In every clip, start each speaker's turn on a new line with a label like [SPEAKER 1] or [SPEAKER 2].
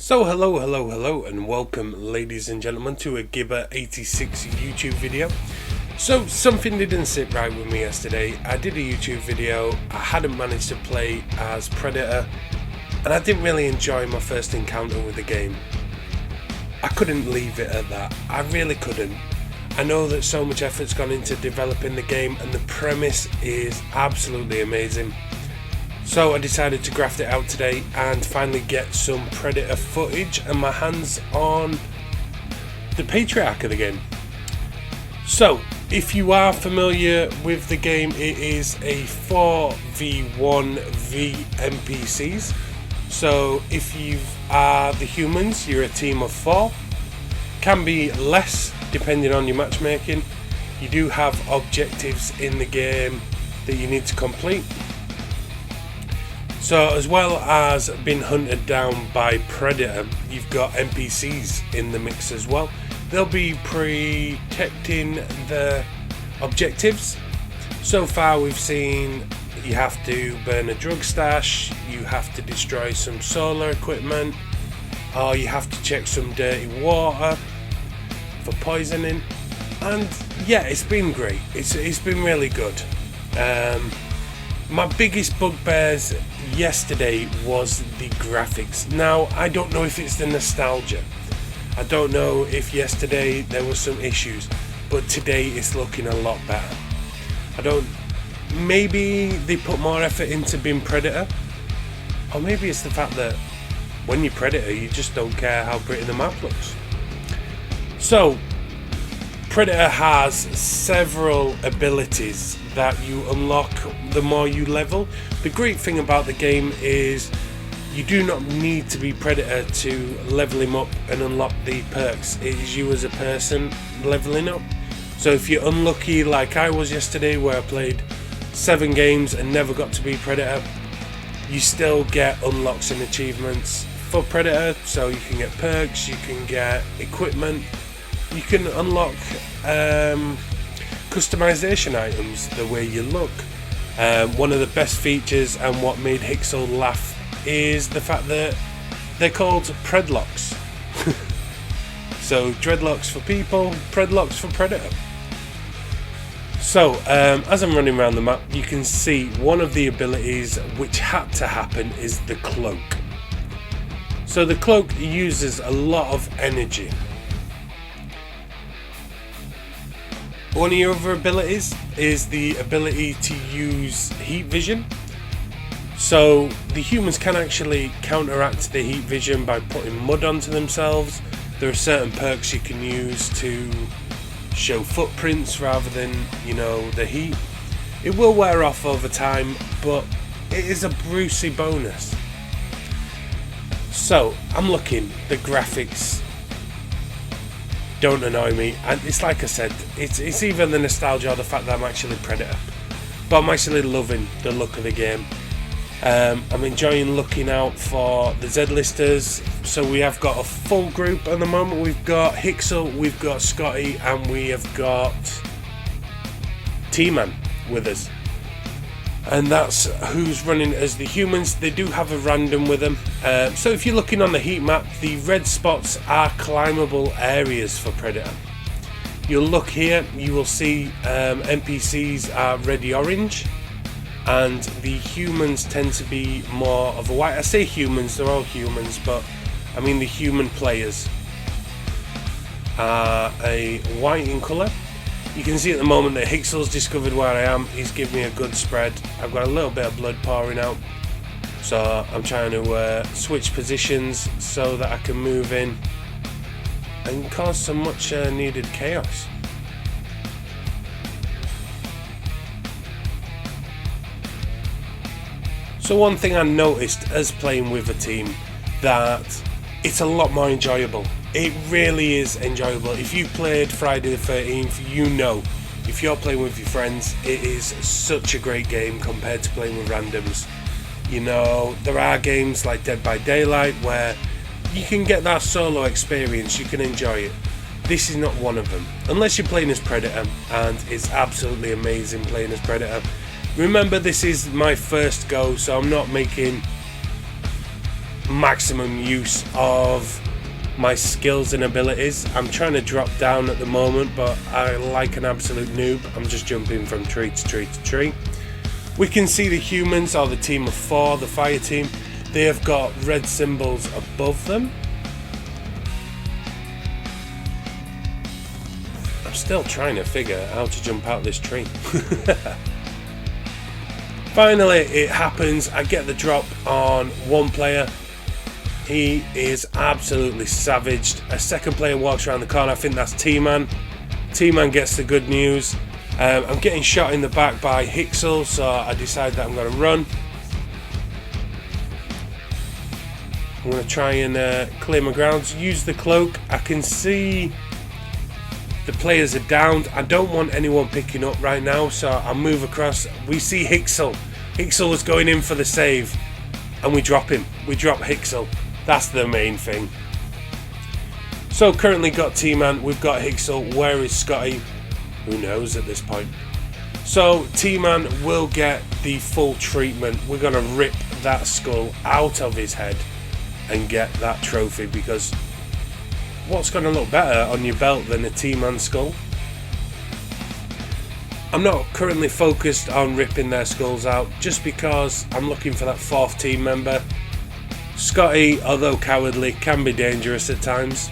[SPEAKER 1] So hello and welcome ladies and gentlemen to a Gibber86 YouTube video. So something didn't sit right with me yesterday. I did a YouTube video, I hadn't managed to play as Predator and I didn't really enjoy my first encounter with the game. I couldn't leave it at that, I really couldn't. I know that so much effort's gone into developing the game and the premise is absolutely amazing. So I decided to graft it out today and finally get some Predator footage and my hands on the patriarch of the game. So if you are familiar with the game, it is a 4v1v NPCs. So if you are the humans, you're a team of 4. Can be less depending on your matchmaking. You do have objectives in the game that you need to complete. So as well as being hunted down by Predator, you've got NPCs in the mix as well. They'll be protecting the objectives. So far we've seen you have to burn a drug stash, you have to destroy some solar equipment, or you have to check some dirty water for poisoning. And yeah, it's been great, it's been really good. My biggest bugbears yesterday was the graphics. Now I don't know if it's the nostalgia, I don't know if yesterday there were some issues, but today it's looking a lot better. Maybe they put more effort into being Predator, or maybe it's the fact that when you're Predator you just don't care how pretty the map looks. So Predator has several abilities that you unlock the more you level. The great thing about the game is you do not need to be Predator to level him up and unlock the perks. It is you as a person leveling up. So if you're unlucky like I was yesterday, where I played 7 games and never got to be Predator, you still get unlocks and achievements for Predator. So you can get perks, you can get equipment, you can unlock customization items, the way you look. One of the best features and what made Hixel laugh is the fact that they're called Predlocks. So dreadlocks for people, Predlocks for Predator. So as I'm running around the map, you can see one of the abilities which had to happen is the cloak. So the cloak uses a lot of energy. One of your other abilities is the ability to use heat vision. So the humans can actually counteract the heat vision by putting mud onto themselves. There are certain perks you can use to show footprints rather than, the heat. It will wear off over time, but it is a Brucey bonus. So I'm looking, the graphics don't annoy me, and it's like I said, it's either the nostalgia or the fact that I'm actually Predator, but I'm actually loving the look of the game. I'm enjoying looking out for the Z-listers. So we have got a full group at the moment. We've got Hixel, we've got Scotty, and we have got T-Man with us, and that's who's running as the humans. They do have a random with them. So if you're looking on the heat map, the red spots are climbable areas for Predator. You'll look here, you will see NPCs are reddy orange, and the humans tend to be more of a white. I say humans, they're all humans, but I mean the human players are a white in colour. You can see at the moment that Hixel's discovered where I am. He's given me a good spread. I've got a little bit of blood pouring out, so I'm trying to switch positions so that I can move in and cause some much needed chaos. So one thing I noticed as playing with a team, that it's a lot more enjoyable. It really is enjoyable. If you played Friday the 13th, if you're playing with your friends, it is such a great game compared to playing with randoms. There are games like Dead by Daylight where you can get that solo experience, you can enjoy it. This is not one of them, unless you're playing as Predator, and it's absolutely amazing playing as Predator. Remember, this is my first go, so I'm not making maximum use of my skills and abilities. I'm trying to drop down at the moment, but I like an absolute noob. I'm just jumping from tree to tree to tree. We can see the humans are the team of 4, the fire team. They have got red symbols above them. I'm still trying to figure out how to jump out this tree. Finally, it happens. I get the drop on one player. He is absolutely savaged. A second player walks around the corner. I think that's T-Man. T-Man gets the good news. I'm getting shot in the back by Hixel, so I decide that I'm going to run. I'm going to try and clear my grounds. Use the cloak. I can see the players are downed. I don't want anyone picking up right now, so I'll move across. We see Hixel. Hixel was going in for the save, and we drop him. We drop Hixel. That's the main thing. So currently got T-Man, we've got Hixel. Where is Scotty? Who knows at this point. So T-Man will get the full treatment. We're going to rip that skull out of his head and get that trophy, because what's going to look better on your belt than a T-Man skull? I'm not currently focused on ripping their skulls out, just because I'm looking for that 4th team member. Scotty, although cowardly, can be dangerous at times.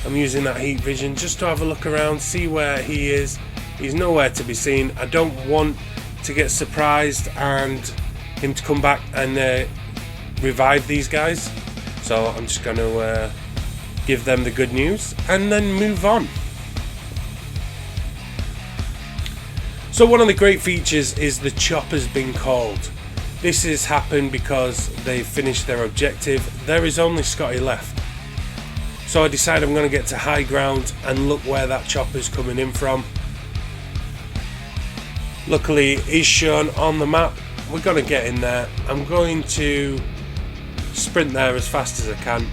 [SPEAKER 1] I'm using that heat vision just to have a look around, see where he is. He's nowhere to be seen. I don't want to get surprised and him to come back and revive these guys. So I'm just going to give them the good news and then move on. So one of the great features is the chopper's been called. This has happened because they've finished their objective. There is only Scotty left. So I decide I'm going to get to high ground and look where that chopper's coming in from. Luckily it is shown on the map. We're going to get in there. I'm going to sprint there as fast as I can.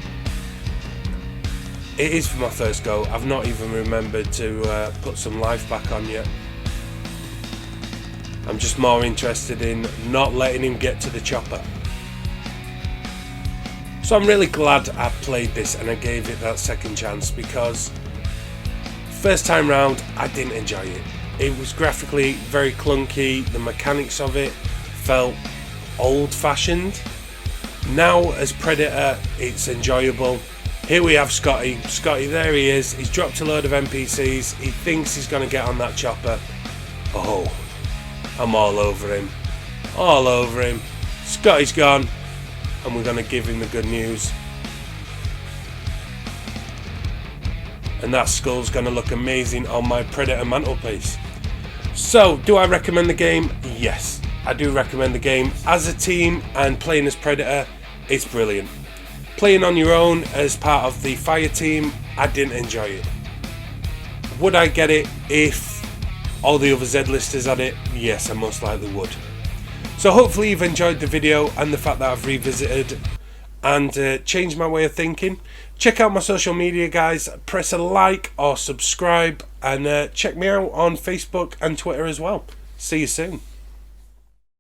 [SPEAKER 1] It is for my first go. I've not even remembered to put some life back on yet. I'm just more interested in not letting him get to the chopper. So I'm really glad I played this and I gave it that second chance, because first time round I didn't enjoy it. It was graphically very clunky. The mechanics of it felt old-fashioned. Now as Predator it's enjoyable. Here we have Scotty. Scotty, there he is. He's dropped a load of NPCs. He thinks he's going to get on that chopper. Oh, I'm all over him. All over him. Scotty's gone. And we're going to give him the good news. And that skull's going to look amazing on my Predator mantelpiece. So, do I recommend the game? Yes, I do recommend the game. As a team and playing as Predator, it's brilliant. Playing on your own as part of the fire team, I didn't enjoy it. Would I get it if all the other Z-listers had it? Yes, I most likely would. So hopefully you've enjoyed the video and the fact that I've revisited and changed my way of thinking. Check out my social media, guys. Press a like or subscribe, and check me out on Facebook and Twitter as well. See you soon.